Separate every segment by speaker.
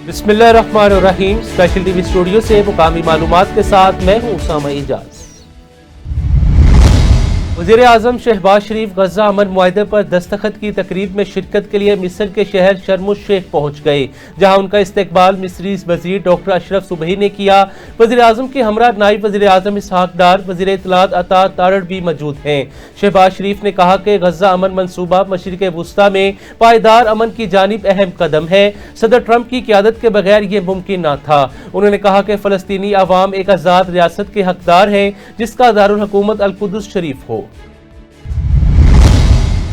Speaker 1: बिस्मिल्लाहिर्रहमानिर्रहीम। Special TV studio से मुकामी मालूमात के साथ मैं हूं उसामा इजाज। वज़ीर आज़म शहबाज शरीफ गजा अमन मुआहदे पर दस्तखत की तकरीब में शिरकत के लिए मिस्र के शहर शर्म शेख पहुँच गए, जहाँ उनका इस्तकबाल मिस्री वज़ीर डॉक्टर अशरफ सुबही ने किया। वज़ीर आज़म के हमरा नायब वज़ीर आज़म इसहाक डार, वज़ीर इत्तलात अता तारड़ भी मौजूद हैं। शहबाज शरीफ ने कहा कि गजा अमन मंसूबा मशरिक़ वुस्ता में पायदार अमन की जानिब अहम कदम है। सदर ट्रंप की क़यादत के बगैर ये मुमकिन न था। उन्होंने कहा कि फ़लस्तीनी अवाम एक आज़ाद रियासत के हकदार हैं जिसका दारुल हुकूमत अल-कुद्स शरीफ हो।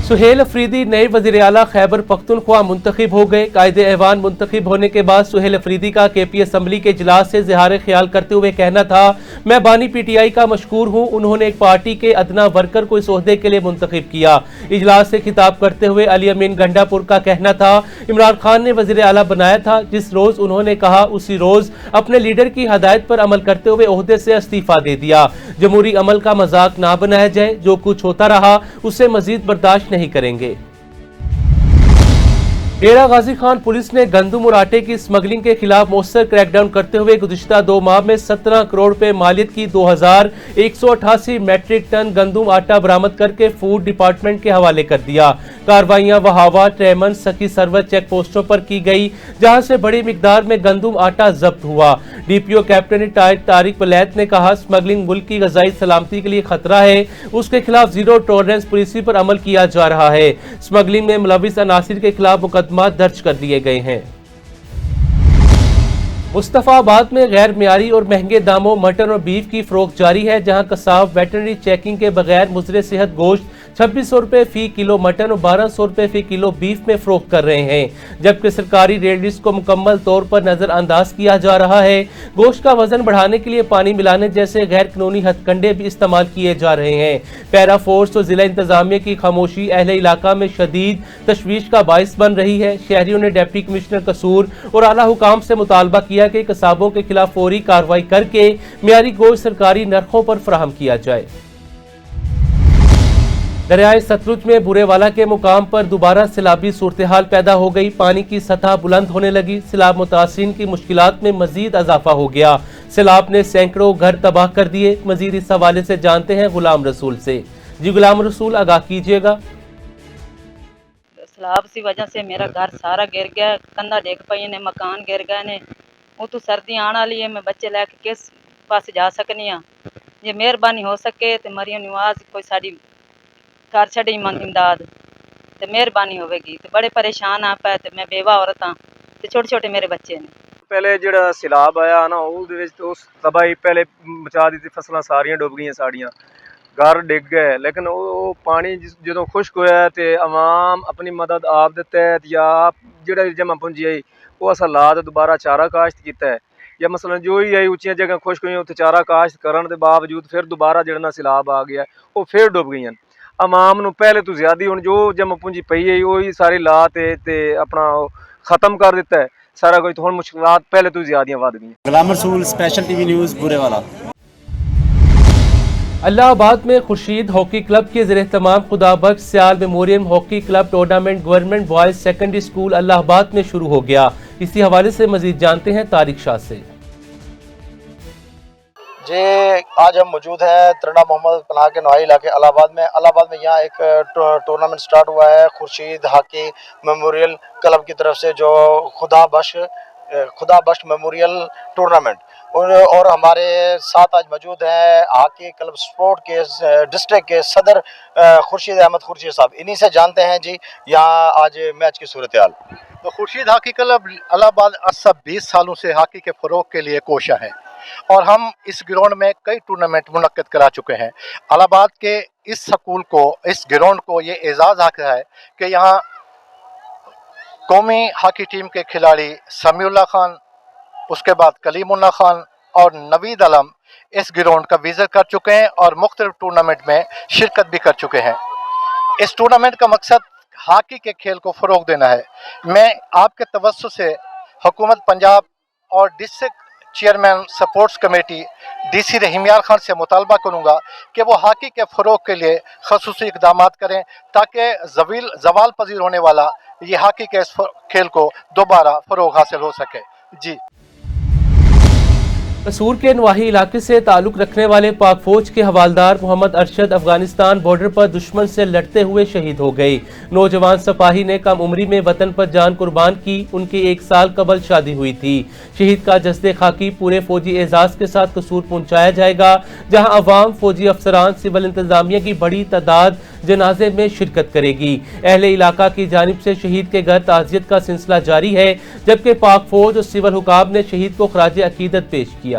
Speaker 1: सुहेल अफरीदी नए वज़ीर आला खैबर पख्तूनख्वा मुंतखब हो गए। कायदे ऐवान मुंतखब होने के बाद सुहेल अफरीदी का केपी असम्बली के इजलास से इज़हार ख्याल करते हुए कहना था, मैं बानी पीटीआई का मशकूर हूँ, उन्होंने एक पार्टी के अदना वर्कर को इस ओहदे के लिए मुंतखब किया। इजलास से खिताब करते हुए अली अमीन गंडापुर का कहना था, इमरान खान ने वज़ीर आला बनाया था, जिस रोज़ उन्होंने कहा उसी रोज़ अपने लीडर की हदायत पर अमल करते हुए ओहदे से इस्तीफा दे दिया। जमहूरी अमल का मजाक ना बनाया जाए, जो कुछ होता रहा उसे मजीद बर्दाश्त नहीं करेंगे। डेरा गाजी खान पुलिस ने गंदम और आटे की स्मगलिंग के खिलाफ मौसर क्रैकडाउन करते हुए गुज़िश्ता 2 माह में 17 करोड़ रुपए मालियत की 2188 मैट्रिक टन गंदम आटा बरामद करके फूड डिपार्टमेंट के हवाले कर दिया। कार्रवाइयां वहावा, ट्रेमन, सखी सरवर चेक पोस्टों पर की गई, जहां से बड़ी मिकदार में गंदम आटा जब्त हुआ। डीपीओ कैप्टन तारिक वलैत ने कहा, स्मगलिंग मुल्क की ग़ज़ाई सलामती के लिए खतरा है, उसके खिलाफ जीरो टॉलरेंस पॉलिसी पर अमल किया जा रहा है। स्मगलिंग में मुलविस अनासिर के खिलाफ मुकदमा दर्ज कर लिए गए हैं। मुस्तफाबाद में गैर मियारी और महंगे दामों मटन और बीफ की फरोख्त जारी है, जहां कसाब वेटरनरी चेकिंग के बगैर मुज़रे सेहत गोश्त 2600 रुपए फी किलो मटन और 1200 रुपए फी किलो बीफ में फरोख्त कर रहे हैं, जबकि सरकारी रेट लिस्ट को मुकम्मल तौर पर नजरअंदाज किया जा रहा है। गोश्त का वजन बढ़ाने के लिए पानी मिलाने जैसे गैर कानूनी हथकंडे भी इस्तेमाल किए जा रहे हैं। पैरा फोर्स और जिला इंतजामिया की खामोशी अहले इलाका में शदीद तशवीश का बाइस बन रही है। शहरियों ने डिप्टी कमिश्नर कसूर और आला हुकाम से मुतालबा किया कि कसाबों के खिलाफ फौरी कार्रवाई करके मियारी गोश्त सरकारी नरखों पर फराहम किया जाए। दरियाए सतलुज में बुरेवाला के मुकाम पर दोबारा सैलाबी सूरत हाल पैदा हो गई। पानी की सतह बुलंद होने लगी। सैलाब मुतासिरीन की मुश्किलात में मजीद इजाफा हो गया। सैलाब ने सैकड़ों घर तबाह कर दिए। मजीद इस हवाले से जानते हैं गुलाम रसूल से। जी गुलाम रसूल, आगाह कीजिएगा।
Speaker 2: सैलाब की वजह से मेरा घर सारा गिर गया, कंधा डिग पई ने, मकान गिर गए ने। वो तो सर्दी आने वाली है, मैं बच्चे लैके किस पास जा सकनी हाँ। जे मेहरबानी हो सके तो मरियम नवाज कोई साड़ी कर छड़ी इमदाद तो मेहरबानी होगी। तो बड़े परेशान आ पे, तो मैं बेवा औरत हाँ, तो छोटे छोटे मेरे बच्चे ने।
Speaker 3: पहले जो सैलाब आया ना, उस तबाही पहले मचा दी थी, फसलां सारियां डुब गई, साड़ियां घर डिग गए। लेकिन वो पानी जो खुश्क होया तो आवाम अपनी मदद आप दे तहत या जो जमा पुंजी आई वो अस हालात दोबारा चारा काश्त किया है, या मसलन जो ही आई उचिया जगह खुश्क हुई उत्थे चारा काश्त करने के बावजूद फिर दोबारा जो सैलाब आ गया वो फिर डुब गई। आवाम नूं पहले तो ज़्यादा हुण जो जमा पूंजी पई है वही सारी ला ते अपना ख़त्म कर दिता है सारा कुछ। हुण मुश्किलात पहले तो ज़्यादा वध गई।
Speaker 4: Ghulam Rasool, special TV news Burewala.
Speaker 1: Allahabad में खुर्शीद हॉकी क्लब के ज़ेर-ए-एहतमाम Khudabakhsh Sial memorial hockey club tournament government boys secondary school Allahabad में शुरू हो गया। इसी हवाले से मजीद जानते हैं तारिक शाह से।
Speaker 5: जी, आज हम मौजूद हैं तरना मोहम्मद पनाह के नवाई इलाके इलाहाबाद में यहाँ एक टूर्नामेंट स्टार्ट हुआ है खुर्शीद हॉकी मेमोरियल क्लब की तरफ से, जो खुदा बख्श मेमोरियल टूर्नामेंट। और हमारे साथ आज मौजूद हैं हॉकी क्लब स्पोर्ट के डिस्ट्रिक्ट के सदर खुर्शीद अहमद खुर्शीद साहब। इन्हीं से जानते हैं जी यहाँ आज मैच की सूरत हाल।
Speaker 6: तो खुर्शीद हॉकी क्लब इलाहाबाद सब 20 सालों से हॉकी के फ़रोग के लिए कोशा है और हम इस ग्राउंड में कई टूर्नामेंट मुनक्किद करा चुके हैं। इलाहाबाद के इस स्कूल को, इस ग्राउंड को ये एजाज़ हासिल है कि यहाँ कौमी हॉकी टीम के खिलाड़ी समीउल्लाह खान, उसके बाद कलीमुल्लाह खान और नवीद आलम इस ग्राउंड का विजिट कर चुके हैं और मुख्तलिफ टूर्नामेंट में शिरकत भी कर चुके हैं। इस टूर्नामेंट का मकसद हॉकी के खेल को फ़रोग देना है। मैं आपके तवज्जो से हुकूमत पंजाब और district chairman supports committee DC रहीम यार खान से मुतालबा करूँगा कि वो हॉकी के फ़रोग के लिए खसूसी इक़दाम करें ताकि जवाल पजीर होने वाला ये हॉकी के इस खेल को दोबारा फ़रोग हासिल हो सके। जी।
Speaker 1: कसूर के नवाही इलाके से ताल्लुक रखने वाले पाक फौज के हवालदार मोहम्मद अरशद अफगानिस्तान बॉर्डर पर दुश्मन से लड़ते हुए शहीद हो गए। नौजवान सिपाही ने कम उम्री में वतन पर जान कुर्बान की। उनकी 1 साल कबल शादी हुई थी। शहीद का जस्दे खाकी पूरे फौजी एजाज के साथ कसूर पहुंचाया जाएगा, जहां अवाम, फौजी अफसरान, सिविल इंतजामिया की बड़ी तादाद जनाजे में शिरकत करेगी। अहले इलाका की जानिब से शहीद के घर ताज़ियत का सिलसिला जारी है, जबकि पाक फौज और सिविल हुकाम ने शहीद को खराज अकीदत पेश किया।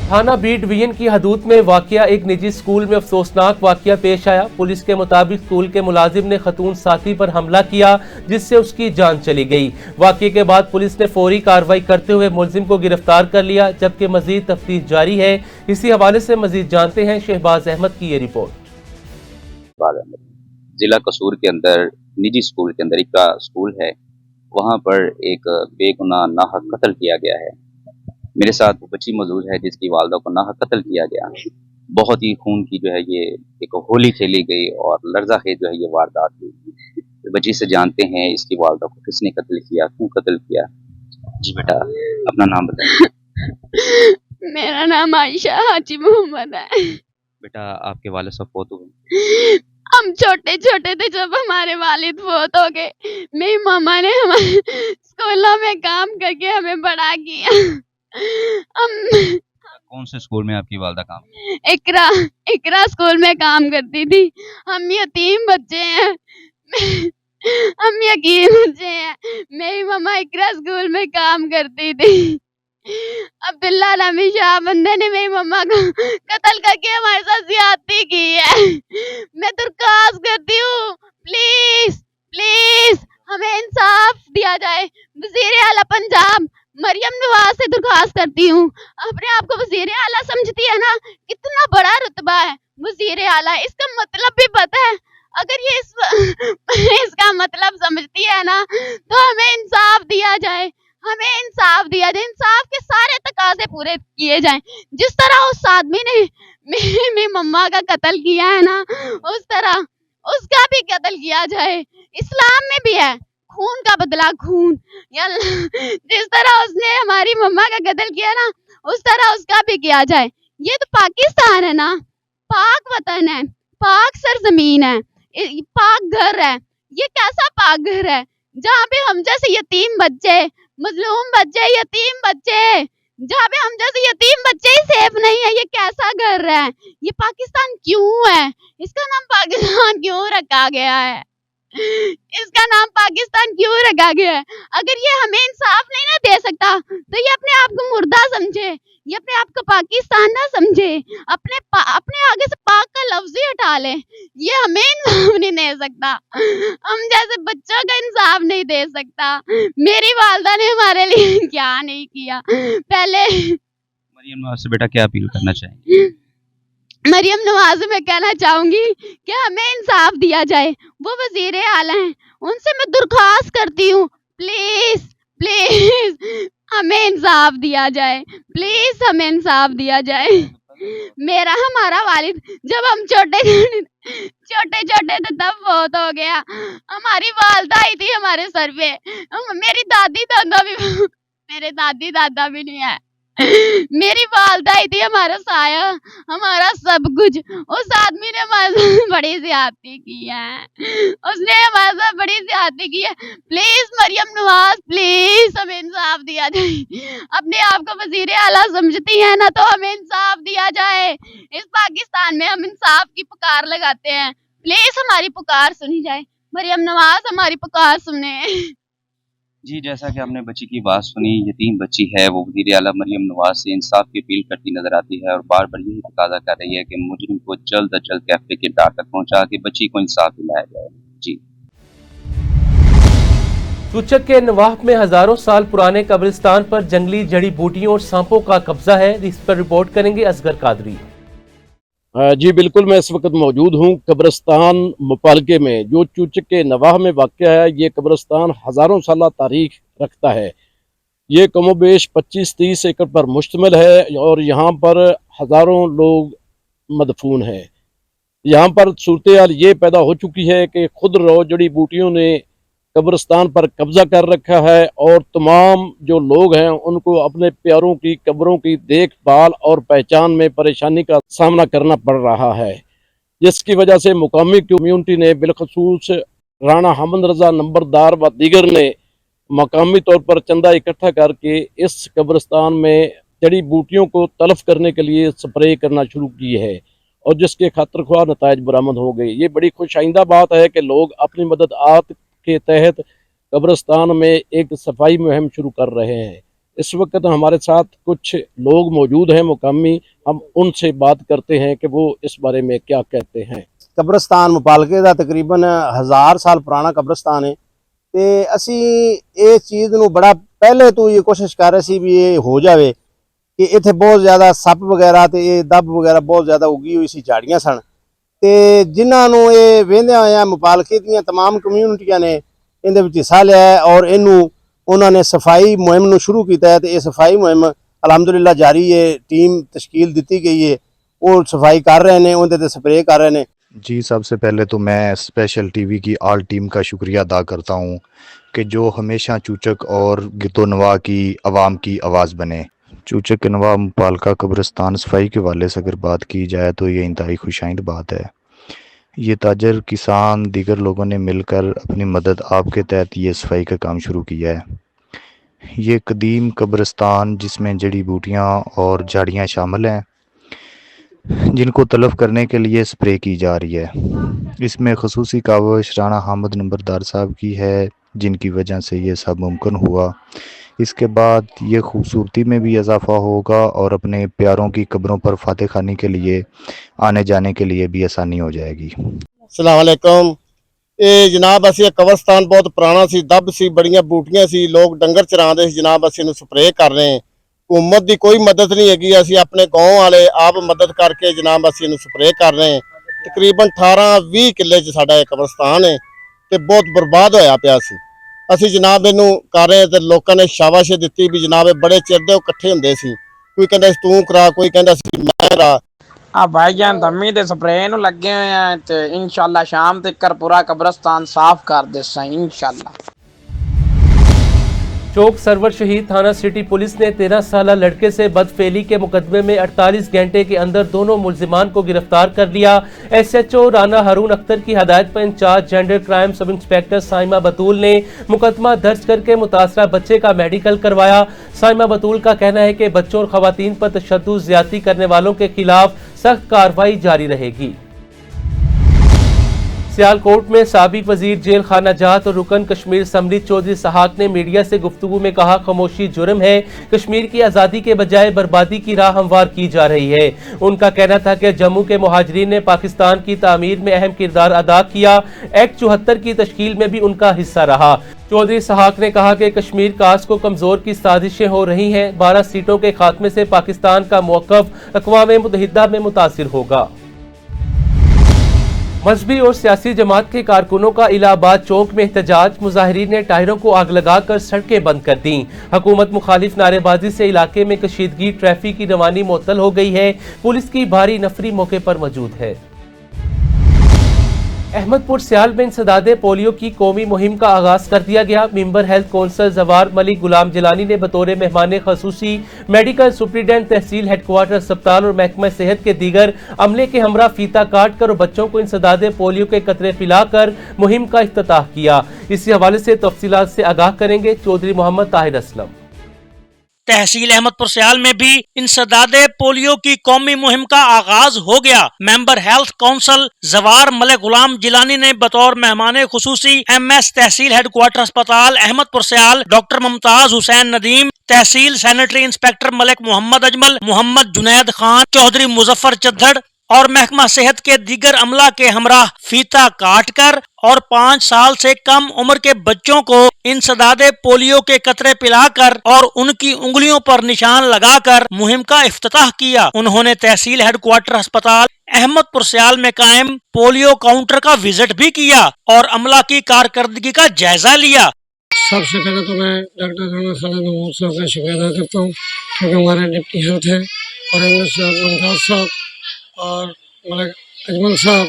Speaker 1: थाना बी डिवीजन की हदूद में वाक़या एक निजी स्कूल में अफसोसनाक वाक़या पेश आया। पुलिस के मुताबिक स्कूल के मुलाजिम ने खतून साथी पर हमला किया, जिससे उसकी जान चली गई। वाक़ये के बाद पुलिस ने फौरी कार्रवाई करते हुए मुलजिम को गिरफ्तार कर लिया, जबकि मजीद तफ्तीश जारी है। इसी हवाले से मजीद जानते हैं शहबाज अहमद की ये रिपोर्ट।
Speaker 7: जिला कसूर के अंदर निजी स्कूल के अंदर एक स्कूल है, वहाँ पर एक बेगुनाह नाहक कत्ल किया गया है। मेरे साथ वो बच्ची मौजूद है जिसकी वालदा को नाहक कत्ल किया गया। बहुत ही खून की जो है ये एक होली खेली गई और लर्ज़ाखेज़ जो है ये वारदात हुई। तो बच्ची से जानते हैं इसकी वालदा को किसने कत्ल किया, क्यों कत्ल किया। जी बेटा, अपना नाम बताइए।
Speaker 8: मेरा नाम आयशा हाजी मोहम्मद है।
Speaker 7: बेटा, आपके वालिद साहब फौत हुए?
Speaker 8: हम छोटे छोटे थे जब हमारे वालिद फौत हो गए। मेरी मामा ने हमारे स्कूलों में काम करके हमें बड़ा किया। हम
Speaker 7: कौन से स्कूल में आपकी वालदा काम?
Speaker 8: इकरा स्कूल में काम करती थी। हम यतीम बच्चे हैं। हम यकीन बच्चे हैं। मेरी मामा इकरा स्कूल में काम करती थी। अब्दुल्ला नबी शाह बंदे ने मेरी मम्मा को कत्ल करके हमारे साथ ज्यादती की है। मैं दरख्वास्त करती हूँ, प्लीज प्लीज हमें इंसाफ दिया जाए। वजीर आला पंजाब मरियम नवाज से दरख्वास्त करती हूँ। अपने आप को वजीर आला समझती है ना, कितना बड़ा रुतबा है वजीर आला, इसका मतलब भी पता है। अगर ये इसका मतलब समझती है ना, तो हमें इंसाफ दिया जाए, हमें इंसाफ दिया जाए। इंसाफ के सारे तकाजे पूरे किए जाएं। जिस तरह उस आदमी ने मेरी मम्मा का कत्ल किया है ना, उस तरह उसका भी कत्ल किया जाए। इस्लाम में भी है खून का बदला खून। जिस तरह उसने हमारी मम्मा का कत्ल किया ना, उस तरह उसका भी किया जाए। ये तो पाकिस्तान है ना, पाक वतन है, पाक सरजमीन है, पाक घर है। ये कैसा पाक घर है जहाँ पे हम जैसे यतीम बच्चे, मजलूम बच्चे, यतीम बच्चे, जहाँ पे हम जैसे यतीम बच्चे ही सेफ नहीं है। ये कैसा घर है? ये पाकिस्तान क्यों है? इसका नाम पाकिस्तान क्यों रखा गया है? इसका नाम पाकिस्तान क्यों रखा गया है? अगर ये हमें इंसाफ नहीं ना दे सकता, तो ये अपने आप को मुर्दा समझे, ये अपने आप को पाकिस्तान ना समझे, अपने आगे से पाक का लफ्ज ही हटा ले। ये हमें इंसाफ नहीं दे सकता, हम जैसे बच्चों का इंसाफ नहीं दे सकता। मेरी वालदा ने हमारे लिए क्या नहीं किया। पहले
Speaker 7: मरियम नवाज से बेटा क्या अपील करना चाहेंगे?
Speaker 8: मरियम नवाज मैं कहना चाहूंगी कि हमें इंसाफ दिया जाए। वो वजीर आला हैं, उनसे मैं दरख्वास्त करती हूँ, प्लीज प्लीज हमें इंसाफ दिया जाए, प्लीज हमें इंसाफ दिया जाए। हमारा वालिद जब हम छोटे छोटे थे तब बहुत हो गया। हमारी वालदा आई थी हमारे सर पे। मेरे दादी दादा भी नहीं है। मेरी वालदा आई थी हमारा साया, हमारा सब कुछ। उस आदमी ने हमारे साथ बड़ी ज्यादती की है, उसने हमारे साथ बड़ी ज्यादती की है। प्लीज मरियम नवाज, प्लीज हमें इंसाफ दिया जाए। अपने आप को वजीर आला समझती है ना, तो हमें इंसाफ दिया जाए। इस पाकिस्तान में हम इंसाफ की पुकार लगाते हैं, प्लीज हमारी पुकार सुनी जाए। मरियम नवाज हमारी पुकार सुने।
Speaker 7: जी, जैसा कि आपने बच्ची की बात सुनी, यतीम बच्ची है, वो वज़ीर आला मरियम नवाज से इंसाफ की अपील करती नजर आती है और बार बार यही तकाजा कर रही है कि मुजरिम को जल्द अज जल्द कैफे के दार तक पहुंचा के बच्ची को इंसाफ दिलाया जाए। जी।
Speaker 1: चुचक के नवाह में हजारों साल पुराने कब्रिस्तान पर जंगली जड़ी बूटियों और सांपों का कब्जा है। इस पर रिपोर्ट करेंगे असगर कादरी।
Speaker 9: जी बिल्कुल, मैं इस वक्त मौजूद हूँ कब्रिस्तान मुपालके में, जो चुचक के नवाह में वाक़या है। ये कब्रिस्तान हज़ारों साल तारीख रखता है। ये कमोबेश 25-30 एकड़ पर मुश्तमिल है और यहाँ पर हज़ारों लोग मदफून हैं। यहाँ पर सूरत हाल ये पैदा हो चुकी है कि खुद रो जड़ी बूटियों ने कब्रिस्तान पर कब्जा कर रखा है और तमाम जो लोग हैं उनको अपने प्यारों की कब्रों की देखभाल और पहचान में परेशानी का सामना करना पड़ रहा है, जिसकी वजह से मुकामी कम्यूनिटी ने बिलखसूस राणा हमद रजा नंबरदार व दीगर ने मकामी तौर पर चंदा इकट्ठा करके इस कब्रिस्तान में जड़ी बूटियों को तलफ करने के लिए स्प्रे करना शुरू की है और जिसके खातिर ख्वाह नताइज बरामद हो गए। ये बड़ी खुशाइंदा बात है कि लोग अपनी मदद आत के तहत कब्रिस्तान में एक सफाई मुहिम शुरू कर रहे हैं। इस वक्त हमारे साथ कुछ लोग मौजूद हैं मुकामी, हम उनसे बात करते हैं कि वो इस बारे में क्या कहते हैं।
Speaker 5: कब्रिस्तान मुपालके ਦਾ ਤਕਰੀਬਨ 1000 ਸਾਲ ਪੁਰਾਣਾ ਕਬਰਿਸਤਾਨ ਹੈ ਤੇ ਅਸੀਂ ਇਹ ਚੀਜ਼ ਨੂੰ ਬੜਾ ਪਹਿਲੇ ਤੋਂ ਇਹ ਕੋਸ਼ਿਸ਼ ਕਰ ਰਹੇ ਸੀ ਵੀ ਇਹ ਹੋ ਜਾਵੇ ਕਿ ਇੱਥੇ ਬਹੁਤ ਜ਼ਿਆਦਾ ਸੱਪ ਵਗੈਰਾ ਤੇ ਇਹ ਦੱਬ ਵਗੈਰਾ ਬਹੁਤ ਜ਼ਿਆਦਾ ਉੱਗੀ ਹੋਈ ਸੀ, ਝਾੜੀਆਂ ਸਨ ਤੇ ਜਿਨ੍ਹਾਂ ਨੂੰ ਇਹ ਵੇਂਦਿਆਂ ਹੋਇਆਂ ਮੁਪਾਲਕੇ ਦੀਆਂ तमाम ਕਮਿਊਨਿਟੀਆਂ ਨੇ ਇਹਦੇ ਵਿੱਚ ਹਿੱਸਾ ਲਿਆ ਹੈ ਔਰ ਇਹਨੂੰ ਉਹਨਾਂ ਨੇ ਸਫਾਈ ਮੁਹਿੰਮ ਨੂੰ ਸ਼ੁਰੂ ਕੀਤਾ ਹੈ ਤੇ ਇਹ ਸਫਾਈ ਮੁਹਿੰਮ ਅਲਹਮਦੁਲਿਲਾ ਜਾਰੀ ਹੈ। ਟੀਮ ਤਸ਼ਕੀਲ ਦਿੱਤੀ ਗਈ ਹੈ, ਉਹ ਸਫਾਈ ਕਰ ਰਹੇ ਨੇ, ਉਹਦੇ ਤੇ ਸਪਰੇ कर रहे हैं।
Speaker 10: जी, सबसे पहले तो मैं स्पेशल टीवी की आल टीम का शुक्रिया अदा करता हूँ कि जो हमेशा चूचक और गितो नवा की आवाम की आवाज़ बने। चूचक के नवा मुपालका कब्रिस्तान सफाई के हवाले से अगर बात की जाए तो ये इंतहाई खुशाइंद बात है। ये ताजर किसान दीगर लोगों ने मिलकर अपनी मदद आपके तहत ये सफाई का काम शुरू किया है। ये कदीम कब्रिस्तान जिसमें जड़ी बूटियाँ और झाड़ियाँ शामिल हैं जिनको तलफ करने के लिए स्प्रे की जा रही है। इसमें खसूसी काविश राणा हामिद नंबरदार साहब की है जिनकी वजह से ये सब मुमकिन हुआ। इसके बाद ये खूबसूरती में भी इजाफा होगा और अपने प्यारों की कब्रों पर फातह खानी के लिए आने जाने के लिए भी आसानी हो जाएगी।
Speaker 5: अस्सलाम वालेकुम। ਇਹ ਜਨਾਬ ਅਸੀਂ ਕਬਰਸਤਾਨ ਬਹੁਤ ਪੁਰਾਣਾ ਸੀ, ਦੱਬ ਸੀ, ਬੜੀਆਂ ਬੂਟੀਆਂ ਸੀ, ਲੋਕ ਡੰਗਰ ਚਰਾਉਂਦੇ ਸੀ ਜਨਾਬ। ਅਸੀਂ ਇਹਨੂੰ ਸਪਰੇਅ ਕਰ ਰਹੇ ਹਾਂ, हुकूमत की कोई मदद नहीं हैगी। असी अपने गाँव वाले आप मदद करके जनाब असी इहनूं स्प्रे कर रहे हैं। तकरीबन 18-20 किले च साडा कब्रिस्तान है तो बहुत बर्बाद होया पिया सी। असी जनाब इहनूं कर रहे तो लोगों ने शाबाशी दित्ती भी जनाब बड़े चिर दे इकट्ठे हुंदे सी, कोई कहंदा तू करा, कोई कहंदा सी मैं करा।
Speaker 11: भाईजान धम्मी दे स्प्रे नूं लगे हुए हैं तो इंशाअल्लाह शाम तक पूरा कब्रिस्तान साफ कर देसा इंशाअल्लाह।
Speaker 1: चौक सरवर शहीद थाना सिटी पुलिस ने 13 साला लड़के से बदफेली के मुकदमे में 48 घंटे के अंदर दोनों मुलजिमान को गिरफ्तार कर लिया। SHO राना हारून अख्तर की हदायत पर in charge gender crime sub inspector Saima Batool ने मुकदमा दर्ज करके मुतासरा बच्चे का मेडिकल करवाया। साइमा बतूल का कहना है कि बच्चों और खवातीन पर तशद्दुद ज्यादती करने वालों के खिलाफ सख्त कार्रवाई जारी रहेगी। सियालकोट में साबिक वजीर जेल खाना जात और रुकन कश्मीर असम्बली चौधरी सहाक ने मीडिया से गुफ्तगू में कहा, खामोशी जुर्म है, कश्मीर की आज़ादी के बजाय बर्बादी की राह हमवार की जा रही है। उनका कहना था कि जम्मू के मुहाजिरीन ने पाकिस्तान की तामीर में अहम किरदार अदा किया, एक्ट 74 की तश्कील में भी उनका हिस्सा रहा। चौधरी सहाक ने कहा कि कश्मीर कास्ट को कमजोर की साजिशें हो रही हैं, 12 सीटों के खात्मे से पाकिस्तान का मौक़िफ़ अक़वाम मुत्तहिदा में मुतासिर होगा। मजहबी और सियासी जमात के कारकुनों का इलाहाबाद चौक में एहतजाज, मुजाहिरीन ने टायरों को आग लगाकर सड़कें बंद कर दी। हुकूमत मुखालिफ नारेबाजी से इलाके में कशीदगी, ट्रैफिक की रवानी मुअत्तल हो गई है। पुलिस की भारी नफरी मौके पर मौजूद है। अहमदपुर सियाल में इंसदादे पोलियो की कौमी मुहिम का आगाज कर दिया गया। मेंबर हेल्थ कौंसल जवार मलिक गुलाम जिलानी ने बतौर मेहमान खसूसी मेडिकल सुप्रीडेंट तहसील हेडक्वार्टर अस्पताल और महकमा सेहत के दीगर अमले के हमरा फीता काट कर और बच्चों को इंसदादे पोलियो के कतरे पिलाकर मुहिम का इफ्तिताह किया। इसी हवाले से तफसीलात से आगाह करेंगे चौधरी मोहम्मद ताहिर असलम।
Speaker 12: तहसील अहमदपुर सियाल में भी इंसदादे पोलियो की कौमी मुहिम का आगाज हो गया। मेंबर हेल्थ काउंसिल जवार मलिक गुलाम जिलानी ने बतौर मेहमान खुसूसी MS तहसील हेडक्वार्टर अस्पताल अहमदपुर सियाल डॉक्टर मुमताज हुसैन नदीम, तहसील सैनिटरी इंस्पेक्टर मलिक मोहम्मद अजमल, मोहम्मद जुनैद खान, चौधरी मुजफ्फर चद्दड़ और महकमा सेहत के दीगर अमला के हमरा फीता काट कर और 5 साल से कम उम्र के बच्चों को इंसदादे पोलियो के कतरे पिलाकर और उनकी उंगलियों पर निशान लगाकर मुहिम का इफ्तिताह किया। उन्होंने तहसील हेडक्वार्टर अस्पताल अहमदपुर सियाल में कायम पोलियो काउंटर का विजिट भी किया और अमला की कारकर्दगी का जायजा लिया।
Speaker 13: सबसे पहले तो मैं डॉक्टर राना साहब का शुक्रिया अदा करता हूँ क्योंकि हमारे डिप्टी हेल्थ है और मुमताज साहब और मलिक अजमल साहब,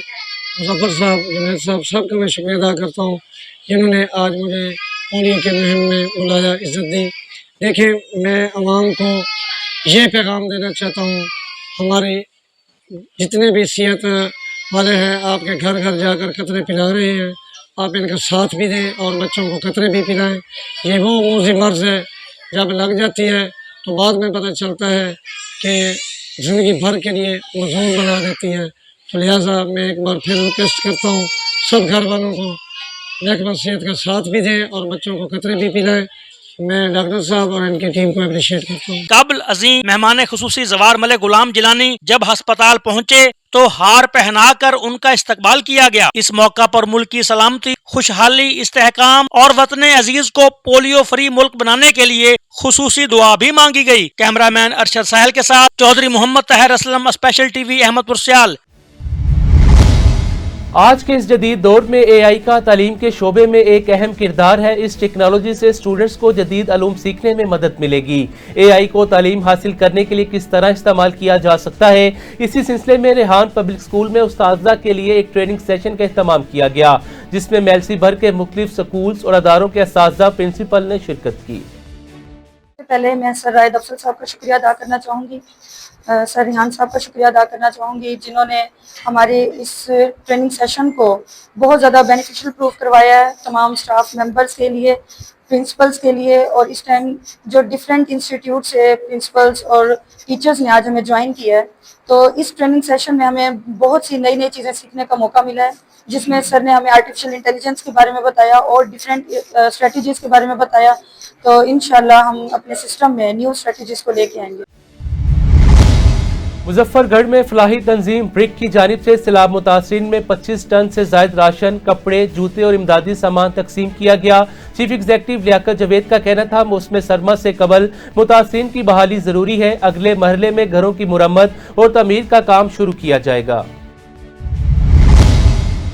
Speaker 13: मुजफ्फर साहब, जुनैद साहब, सबका मैं शुक्रिया अदा करता हूँ। जिन्होंने आज मुझे पोलियो की मुहिम में बुलाया, इज्जत दी। देखिए, मैं आवाम को ये पैगाम देना चाहता हूँ, हमारे जितने भी सेहत वाले हैं आपके घर घर जाकर कतरे पिला रहे हैं, आप इनका साथ भी दें और बच्चों को कतरे भी पिलाएं। ये वो मूज़ी मर्ज़ है, जब लग जाती है तो बाद में पता चलता है कि ज़िंदगी भर के लिए मजबूर बना देती है। तो लिहाजा मैं एक बार फिर रिक्वेस्ट करता हूँ सब घर वालों को, महकमा सेहत का साथ भी दें और बच्चों को कतरे भी पिलाएं। मैं डॉक्टर साहब और इनकी टीम को अप्रिशिएट करता हूँ।
Speaker 12: काबिल अजीम मेहमान खुसूसी जवार मलिक गुलाम जिलानी जब अस्पताल पहुँचे तो हार पहनाकर उनका इस्तकबाल किया गया। इस मौका पर मुल्क की सलामती, खुशहाली, इस्तेहकाम और वतन अजीज को पोलियो फ्री मुल्क बनाने के लिए खुसूसी दुआ भी मांगी गई। कैमरामैन अरशद साहिल के साथ चौधरी मोहम्मद ताहिर असलम, स्पेशल टीवी, अहमदपुर सियाल।
Speaker 1: आज के इस जदीद दौर में AI का तालीम के शोबे में एक अहम किरदार है। इस टेक्नोलॉजी से स्टूडेंट्स को जदीद अलूम सीखने में मदद मिलेगी। AI को तालीम हासिल करने के लिए किस तरह इस्तेमाल किया जा सकता है, इसी सिलसिले में रेहान पब्लिक स्कूल में उस्ताज़ा के लिए एक ट्रेनिंग सेशन का एहतमाम किया गया, जिसमें मेलसी भर के मुख्तलिफ स्कूल्स और अदारों के असातिज़ा प्रिंसिपल ने शिरकत की।
Speaker 14: पहले मैं सर रायद अफसल साहब का शुक्रिया अदा करना चाहूँगी, सर रिहान साहब का शुक्रिया अदा करना चाहूँगी, जिन्होंने हमारे इस ट्रेनिंग सेशन को बहुत ज़्यादा बेनिफिशियल प्रूव करवाया है तमाम स्टाफ मेंबर्स के लिए, प्रिंसिपल्स के लिए। और इस टाइम जो डिफरेंट इंस्टीट्यूट से प्रिंसिपल्स और टीचर्स ने आज हमें ज्वाइन किया है, तो इस ट्रेनिंग सेशन में हमें बहुत सी नई नई चीज़ें सीखने का मौका मिला है, जिसमें सर ने हमें आर्टिफिशियल इंटेलिजेंस के बारे में बताया और डिफरेंट स्ट्रेटजीज़ के बारे में बताया। तो इंशाल्लाह हम अपने सिस्टम में न्यू स्ट्रेटजीज़ को लेके आएंगे।
Speaker 1: मुजफ्फरगढ़ में फलाही तंजीम ब्रिक की जानिब से सैलाब मुतासिरीन में 25 टन से जायद राशन, कपड़े, जूते और इमदादी सामान तकसीम किया गया। चीफ एग्जीक्यूटिव लियाकत जावेद का कहना था, मौसम सरमा से कबल मुतासिरीन की बहाली जरूरी है। अगले मरहले में घरों की मुरम्मत और तमीर का काम शुरू किया जाएगा।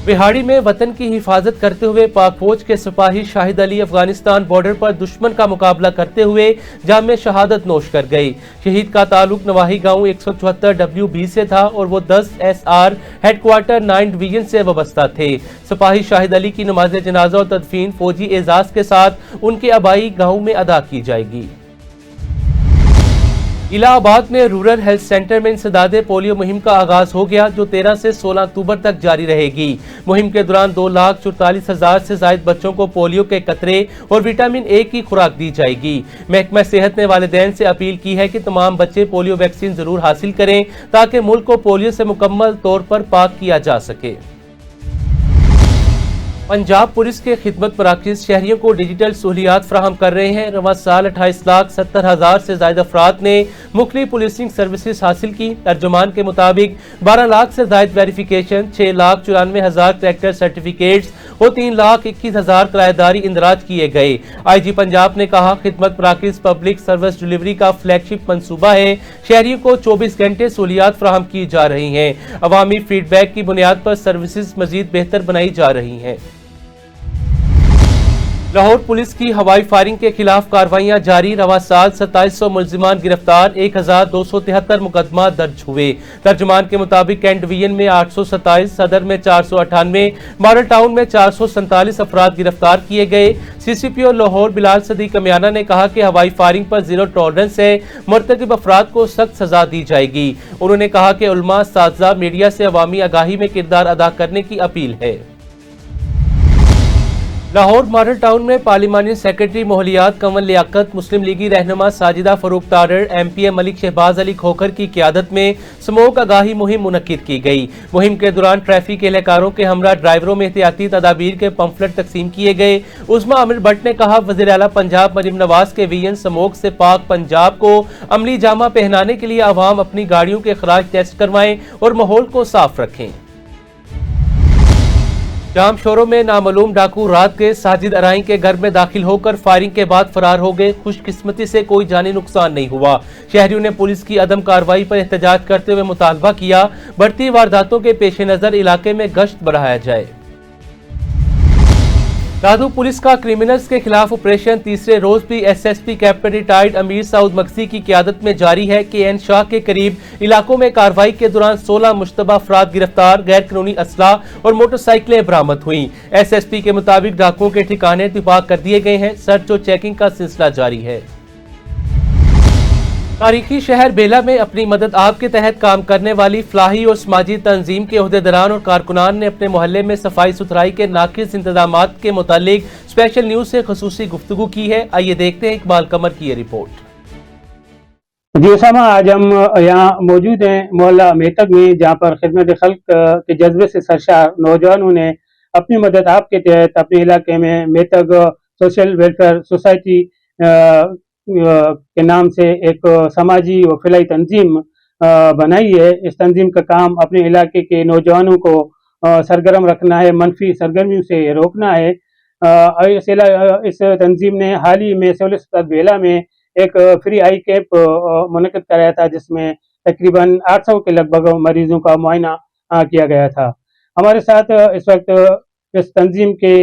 Speaker 1: बिहाड़ी में वतन की हिफाजत करते हुए पाक फौज के सिपाही शाहिद अली अफगानिस्तान बॉर्डर पर दुश्मन का मुकाबला करते हुए जाम शहादत नोश कर गई। शहीद का ताल्लुक नवाही गांव 174 WB से था और वो 10 SR हेडक्वार्टर 9 डिवीजन से वाबस्ता थे। सिपाही शाहिद अली की नमाज जनाजा और तदफीन फौजी एजाज के साथ उनके आबाई गांव में अदा की जाएगी। इलाहाबाद में रूरल हेल्थ सेंटर में इंसदादे पोलियो मुहिम का आगाज हो गया, जो 13 से 16 अक्टूबर तक जारी रहेगी। मुहिम के दौरान 2,44,000 से ज्यादा बच्चों को पोलियो के कतरे और विटामिन A की खुराक दी जाएगी। महकमा सेहत ने वालिदैन से अपील की है कि तमाम बच्चे पोलियो वैक्सीन जरूर हासिल करें, ताकि मुल्क को पोलियो से मुकम्मल तौर पर पाक किया जा सके। पंजाब पुलिस के खिदमत मराकिज शहरियों को डिजिटल सहूलियात फराहम कर रहे हैं। रवां साल 28,70,000 से ज्यादा अफराद ने मुख्तलिफ पुलिसिंग सर्विसेज हासिल की। तर्जुमान के मुताबिक 12 लाख से ज्यादा वेरिफिकेशन, 6,94,000 करैक्टर सर्टिफिकेट्स और 3,21,000 किराएदारी इंदराज किए गए। IG पंजाब ने कहा, खिदमत मराकिज पब्लिक सर्विस डिलीवरी का फ्लैगशिप मंसूबा है। शहरियों को 24 घंटे सहूलियात फराहम की जा रही हैं। अवामी फीडबैक की बुनियाद पर सर्विसेज मजीद बेहतर बनाई जा रही हैं। लाहौर पुलिस की हवाई फायरिंग के खिलाफ कार्रवाइयां जारी। रवा साल 2700 मुलजिमान गिरफ्तार, 1,273 मुकदमा दर्ज हुए। तर्जुमान के मुताबिक कैंट डिवीजन में 827, सदर में 498, मॉडल टाउन में 447 अफराद गिरफ्तार किए गए। CCPO लाहौर बिलाल सदीक कमियाना ने कहा कि हवाई फायरिंग पर जीरो टॉलरेंस है, मुर्तकिब अफराद को सख्त सजा दी जाएगी। उन्होंने कहा कि उलमा, साथीज़ा, मीडिया से अवामी आगाही में किरदार अदा करने की अपील है। लाहौर मॉडल टाउन में पार्लिमानी सेक्रेटरी मोहलियात कंवल लियाकत, मुस्लिम लीगी रहनुमा साजिदा फरूक तारड़, MPA मलिक शहबाज अली खोखर की क़यादत में स्मोक आगाही मुहिम मुनक्किद की गई। मुहिम के दौरान ट्रैफिक एहलकारों के हमरा ड्राइवरों में एहतियाती तदाबीर के पंफलेट तकसीम किए गए। उस्मा आमिर भट्ट ने कहा, वज़ीर आला पंजाब मरीम नवाज के विजन स्मोक से पाक पंजाब को अमली जामा पहनाने के लिए आवाम अपनी गाड़ियों के खराज टेस्ट करवाएं और माहौल को साफ रखें। जाम शोरों में नामालूम डाकू रात के साजिद अराई के घर में दाखिल होकर फायरिंग के बाद फरार हो गए। खुशकिस्मती से कोई जानी नुकसान नहीं हुआ। शहरियों ने पुलिस की अदम कार्रवाई पर एहतजाज करते हुए मुतालबा किया, बढ़ती वारदातों के पेश नजर इलाके में गश्त बढ़ाया जाए। दादू पुलिस का क्रिमिनल्स के खिलाफ ऑपरेशन तीसरे रोज भी एसएसपी कैप्टन रिटायर्ड अमीर सऊद मगसी की क़यादत में जारी है। KN शाह के करीब इलाकों में कार्रवाई के दौरान 16 मुश्तबा अफराद गिरफ्तार, गैर कानूनी असलाह और मोटरसाइकिलें बरामद हुई। SSP के मुताबिक डाकुओं के ठिकाने तबाह कर दिए गए हैं। सर्च और चेकिंग का सिलसिला जारी है। तारीखी शहर बेला में अपनी मदद आप के तहत काम करने वाली फलाही और समाजी तंजीम के ओहदेदारान और कारकुनान ने अपने मोहल्ले में सफाई सुथराई के नाकिस इंतजामात के मुतालिक स्पेशल न्यूज से खसूसी गुफ्तगू की है। आइए देखते हैं इकबाल कमर की ये रिपोर्ट।
Speaker 15: जी उसामा, आज हम यहाँ मौजूद हैं मोहल्ला मेतक में, जहाँ पर खिदमत खल्क के जज्बे से सरशार नौजवानों ने अपनी मदद आप के तहत अपने इलाके में मेतक सोशल वेलफेयर सोसाइटी के नाम से एक समाजी व फलाही तंजीम बनाई है। इस तंजीम का काम अपने इलाके के नौजवानों को सरगर्म रखना है, मनफी सरगर्मियों से रोकना है। इस तंजीम ने हाल ही में सिविल अस्पताल बेला में एक फ्री आई कैंप मुनक़िद कराया था, जिसमें तकरीबन 800 के लगभग मरीजों का मुआयना किया गया था। हमारे साथ इस वक्त इस तंजीम के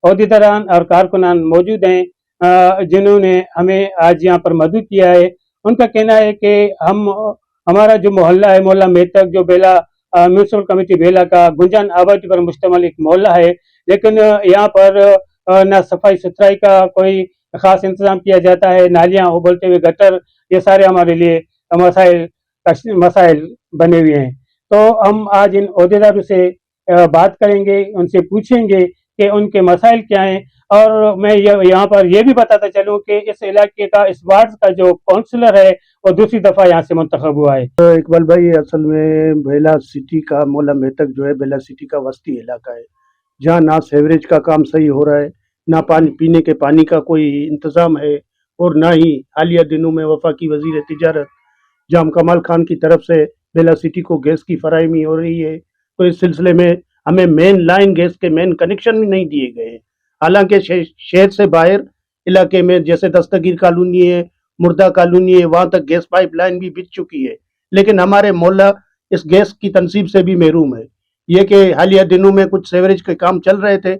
Speaker 15: ओहदेदारान और कारकुनान मौजूद हैं जिन्होंने हमें आज यहाँ पर मदद किया है। उनका कहना है कि हमारा जो मोहल्ला है, मोहल्ला मेतक, जो बेला म्यूनसिपल कमेटी बेला का गुंजन आबादी पर मुश्तमिल एक मोहल्ला है, लेकिन यहाँ पर न सफाई सुथराई का कोई खास इंतजाम किया जाता है। नालियाँ, उबलते हुए गटर, ये सारे हमारे लिए मसाइल बने हुए हैं। तो हम आज इन ओहदेदारों से बात करेंगे, उनसे पूछेंगे कि उनके मसाइल क्या हैं। और मैं यहाँ पर यह भी बताता चलूँ कि इस इलाके का, इस वार्ड का जो काउंसलर है वो दूसरी दफ़ा यहाँ से मुंतखब हुआ है।
Speaker 16: तो इकबाल भाई, असल में बेला सिटी का मोहल्ला मेतक जो है बेला सिटी का वस्ती इलाका है, जहाँ ना सीवरेज का काम सही हो रहा है, ना पानी पीने के पानी का कोई इंतज़ाम है, और ना ही हालिया दिनों में वफाकी वजीर तिजारत जाम कमाल खान की तरफ से बेला सिटी को गैस की फराहमी हो रही है। तो इस सिलसिले में हमें मेन लाइन गैस के मेन कनेक्शन भी नहीं दिए गए हैं। हालांकि शहर से बाहर इलाके में जैसे दस्तगीर कॉलोनी है, मुर्दा कॉलोनी है, वहाँ तक गैस पाइपलाइन भी बिछ चुकी है, लेकिन हमारे मोहल्ला इस गैस की तनसीब से भी महरूम है। ये कि हालिया दिनों में कुछ सीवरेज के काम चल रहे थे,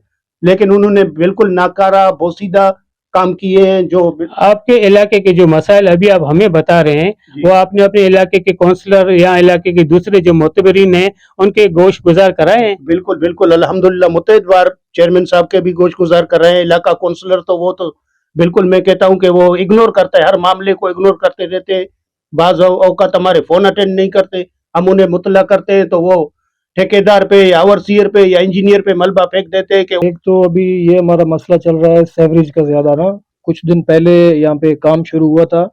Speaker 16: लेकिन उन्होंने बिल्कुल नाकारा बोसीदा काम किए हैं। जो
Speaker 15: आपके इलाके के जो मसाइल अभी आप हमें बता रहे हैं, वो आपने अपने इलाके के काउंसलर या इलाके के दूसरे जो मोतबरीन हैं उनके गोश गुजार कराए हैं?
Speaker 16: बिल्कुल बिल्कुल, अल्हम्दुलिल्लाह मुतअद्दिद चेयरमैन साहब के भी गोश गुजार कर रहे हैं। इलाका काउंसलर तो वो तो बिल्कुल, मैं कहता हूँ कि वो इग्नोर करता है, हर मामले को इग्नोर करते रहते हैं। बाज़ औक़ात हमारे फ़ोन अटेंड नहीं करते, हम उन्हें मुतला करते हैं तो वो ठेकेदार पे या ओवरसीयर पे या इंजीनियर पे मलबा फेंक देते हैं। कि
Speaker 17: एक तो अभी ये हमारा मसला चल रहा है सेवरेज का ज़्यादा ना, कुछ दिन पहले यहाँ पे काम शुरू हुआ था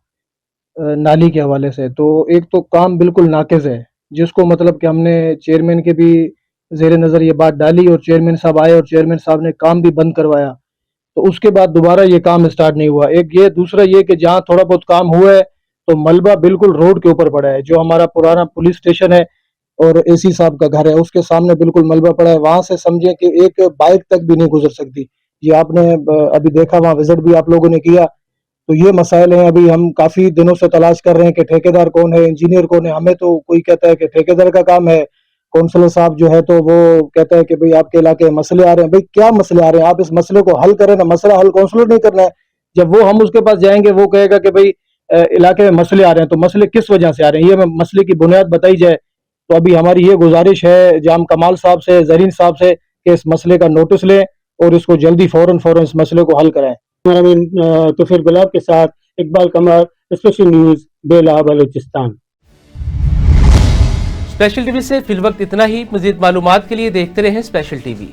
Speaker 17: नाली के हवाले से, तो एक तो काम बिल्कुल नाकिज़ है, जिसको मतलब कि हमने चेयरमैन के भी ज़ेर नज़र ये बात डाली और चेयरमैन साहब आए और चेयरमैन साहब ने काम भी बंद करवाया, तो उसके बाद दोबारा ये काम स्टार्ट नहीं हुआ। एक ये, दूसरा ये कि जहाँ थोड़ा बहुत काम हुआ है तो मलबा बिल्कुल रोड के ऊपर पड़ा है। जो हमारा पुराना पुलिस स्टेशन है और एसी साहब का घर है, उसके सामने बिल्कुल मलबा पड़ा है, वहां से समझे कि एक बाइक तक भी नहीं गुजर सकती। ये आपने अभी देखा, वहां विजिट भी आप लोगों ने किया। तो ये मसाइल हैं, अभी हम काफी दिनों से तलाश कर रहे हैं कि ठेकेदार कौन है, इंजीनियर कौन है। हमें तो कोई कहता है कि ठेकेदार का काम है, काउंसलर साहब जो है तो वो कहता है कि भाई आपके इलाके में मसले आ रहे हैं। भाई क्या मसले आ रहे हैं, आप इस मसले को हल करें ना, मसला हल काउंसलर नहीं करना है। जब वो हम उसके पास जाएंगे वो कहेगा कि भाई इलाके में मसले आ रहे हैं, तो मसले किस वजह से आ रहे हैं, ये मसले की बुनियाद बताई जाए। तो अभी हमारी ये गुजारिश है जाम कमाल साहब से, जरीन साहब से, कि इस मसले का नोटिस लें और इसको जल्दी फौरन इस मसले को हल कराएं।
Speaker 15: तो फिर गुलाब के साथ इकबाल कमर, स्पेशल न्यूज़ बेला बलूचिस्तान।
Speaker 1: स्पेशल टीवी से फिलवक्त इतना ही। मज़ीद मालूमात के लिए देखते रहें स्पेशल टीवी।